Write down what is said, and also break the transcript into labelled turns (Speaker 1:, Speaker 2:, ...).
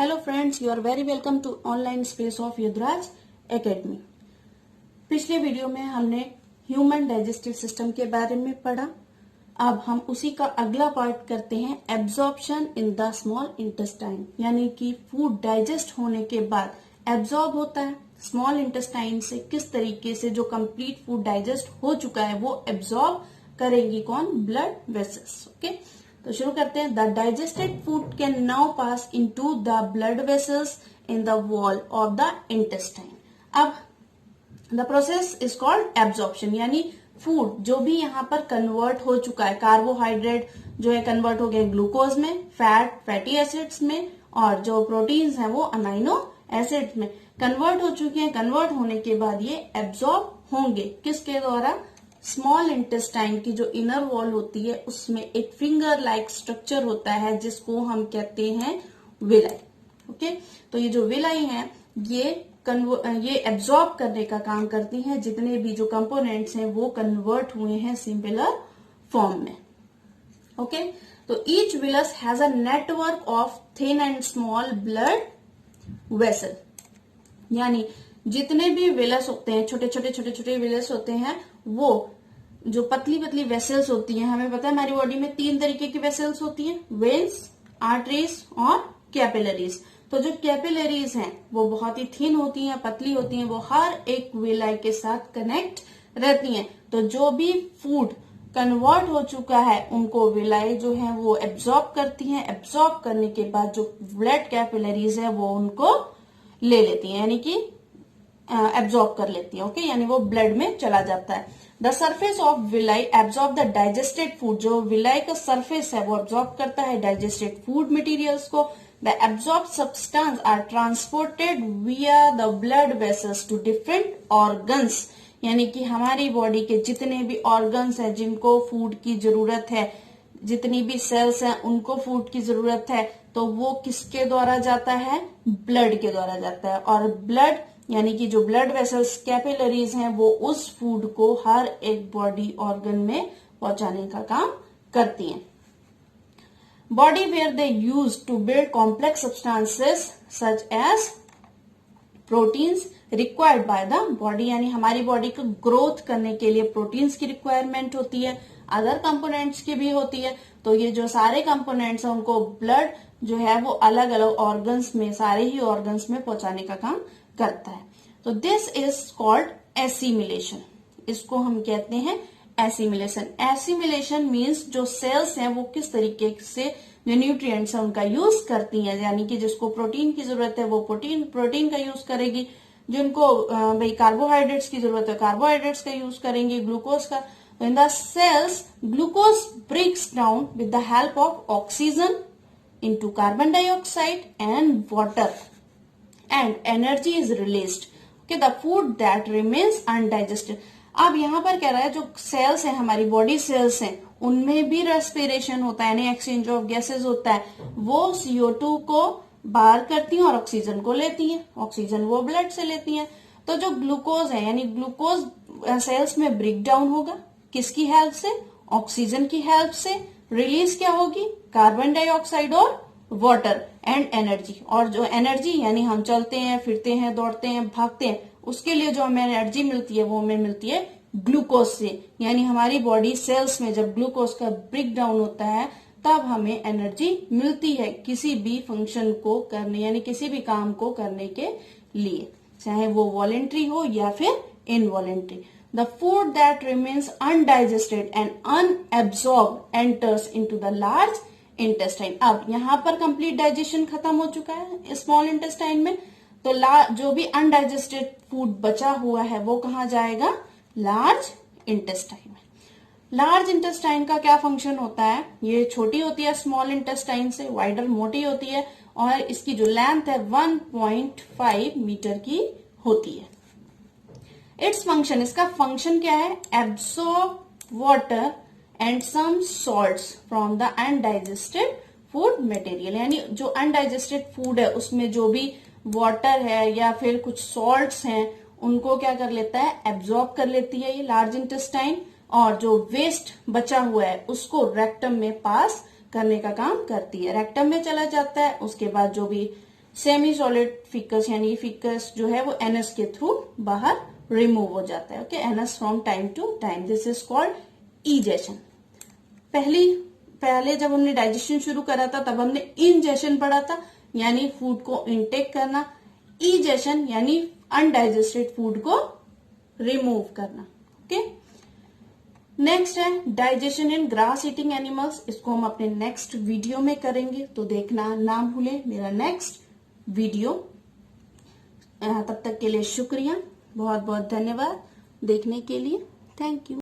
Speaker 1: Hello friends, you are very welcome to online space of Yudhraj academy. पिछले video में हमने human digestive system के बारे में पढ़ा। अब हम उसी का अगला पार्ट करते हैं, absorption in the small intestine, यानी कि फूड डाइजेस्ट होने के बाद एब्जॉर्ब होता है स्मॉल इंटेस्टाइन से। किस तरीके से जो कंप्लीट फूड डाइजेस्ट हो चुका है वो एब्जॉर्ब करेंगी कौन? Blood vessels. ओके, तो शुरू करते हैं। The digested food can now pass into the blood vessels in the wall of the intestine. अब the process is called absorption, यानी फूड जो भी यहाँ पर कन्वर्ट हो चुका है, कार्बोहाइड्रेट जो है कन्वर्ट हो गया ग्लूकोज में, फैटी एसिड्स में, और जो प्रोटीन्स हैं वो अमाइनो एसिड्स में कन्वर्ट हो चुके हैं। कन्वर्ट होने के बाद ये एब्जॉर्ब होंगे किसके द्वारा? स्मॉल इंटेस्टाइन की जो इनर वॉल होती है उसमें एक फिंगर लाइक स्ट्रक्चर होता है जिसको हम कहते हैं विलाई। ओके, तो ये जो विलाई है ये एब्जॉर्ब करने का काम करती हैं। जितने भी जो कंपोनेंट्स हैं वो कन्वर्ट हुए हैं सिमिलर फॉर्म में। ओके, तो each villous has a network of thin and small blood vessel, यानी जितने भी विलस होते हैं, छोटे छोटे विलस होते हैं, वो जो पतली पतली वेसल्स होती हैं, हमें पता है हमारी बॉडी में 3 तरीके की वेसल्स होती हैं, वेन्स, आर्टरीज और कैपिलरीज। तो जो कैपिलरीज हैं वो बहुत ही थिन होती हैं, पतली होती हैं, वो हर एक विलाई के साथ कनेक्ट रहती हैं। तो जो भी फूड कन्वर्ट हो चुका है उनको विलाई जो है वो एब्जॉर्ब करती हैं। एब्जॉर्ब करने के बाद जो ब्लड कैपिलरीज है वो उनको ले लेती हैं, यानी कि एब्जॉर्ब कर लेती है। ओके, यानी वो ब्लड में चला जाता है। The surface of villi absorb the digested food, जो विलाई का सरफेस है वो एब्जॉर्ब करता है डाइजेस्टेड फूड मटेरियल्स को। The absorb substance are transported via the blood vessels to different organs, यानी कि हमारी बॉडी के जितने भी ऑर्गन्स हैं जिनको फूड की जरूरत है, जितनी भी सेल्स हैं उनको फूड की जरूरत है, तो वो किसके द्वारा जाता है? ब्लड के द्वारा जाता है। और ब्लड यानी कि जो ब्लड वेसल्स कैपिलरीज हैं वो उस फूड को हर एक बॉडी ऑर्गन में पहुंचाने का काम करती हैं। Body where they use to build complex substances such as proteins required by the body, यानी हमारी बॉडी को ग्रोथ करने के लिए प्रोटीन्स की रिक्वायरमेंट होती है, अदर कंपोनेंट्स की भी होती है। तो ये जो सारे कंपोनेंट्स हैं उनको ब्लड जो है वो अलग अलग ऑर्गन्स में, सारे ही ऑर्गन्स में पहुंचाने का काम करता है। तो दिस इज कॉल्ड एसिमिलेशन, इसको हम कहते हैं एसिमिलेशन। एसिमिलेशन मीन्स जो सेल्स हैं वो किस तरीके से जो न्यूट्रिएंट्स हैं उनका यूज करती हैं, यानी कि जिसको प्रोटीन की जरूरत है वो प्रोटीन का यूज करेगी, जिनको भाई कार्बोहाइड्रेट्स की जरूरत है कार्बोहाइड्रेट्स का यूज करेंगे, ग्लूकोज का। तो in the cells glucose breaks down with the help of oxygen into carbon dioxide and water and energy is released. Okay, the food that remains undigested. अब यहाँ पर कह रहा है जो सेल्स हैं, हमारी बॉडी सेल्स हैं, उनमें भी रेस्पिरेशन होता है, यानी एक्सचेंज ऑफ गैसेस होता है। वो CO2 को बाहर करती हैं और ऑक्सीजन को लेती हैं, ऑक्सीजन वो ब्लड से लेती हैं। तो जो ग्लूकोज है यानी ग्लूकोज सेल्स में ब्रेक डाउन होगा, किसकी हेल्प से? ऑक्सीजन की हेल्प से। रिलीज क्या होगी? कार्बन डाइऑक्साइड और वाटर एंड एनर्जी। और जो एनर्जी यानी हम चलते हैं, फिरते हैं, दौड़ते हैं, भागते हैं, उसके लिए जो हमें एनर्जी मिलती है वो हमें मिलती है ग्लूकोज से। यानी हमारी बॉडी सेल्स में जब ग्लूकोज का ब्रेक डाउन होता है तब हमें एनर्जी मिलती है किसी भी फंक्शन को करने, यानी किसी भी काम को करने के लिए, चाहे वो वॉलेंट्री हो या फिर involuntary. The food that remains undigested and unabsorbed enters into the large intestine. अब यहाँ पर कंप्लीट डाइजेशन खत्म हो चुका है स्मॉल इंटेस्टाइन में, तो जो भी अनडाइजेस्टेड फूड बचा हुआ है वो कहाँ जाएगा? लार्ज इंटेस्टाइन में। लार्ज इंटेस्टाइन का क्या फंक्शन होता है? ये छोटी होती है स्मॉल इंटेस्टाइन से, वाइडर मोटी होती है, और इसकी जो लेंथ है 1.5 मीटर की होती है। इट्स फंक्शन, इसका फंक्शन क्या है? Absorb water and some salts from the undigested food material, यानी जो अनडाइजेस्टेड फूड है उसमें जो भी वाटर है या फिर कुछ सॉल्ट्स हैं उनको क्या कर लेता है? एब्सॉर्ब कर लेती है ये लार्ज इंटेस्टाइन, और जो वेस्ट बचा हुआ है उसको रेक्टम में पास करने का काम करती है। रेक्टम में चला जाता है, उसके बाद जो भी सेमी सॉलिड फिकस यानी फिकस जो है वो एनएस के थ्रू बाहर रिमूव हो जाता है। ओके, एनएस from time to time, this is called egestion. पहले जब हमने डाइजेशन शुरू करा था तब हमने इंजेशन पढ़ा था, यानी फूड को इनटेक करना। इजेशन यानी अनडाइजेस्टेड फूड को रिमूव करना। ओके, नेक्स्ट है डाइजेशन इन ग्रास ईटिंग एनिमल्स। इसको हम अपने नेक्स्ट वीडियो में करेंगे, तो देखना ना भूलें मेरा नेक्स्ट वीडियो। तब तक के लिए शुक्रिया, बहुत बहुत धन्यवाद देखने के लिए। Thank you.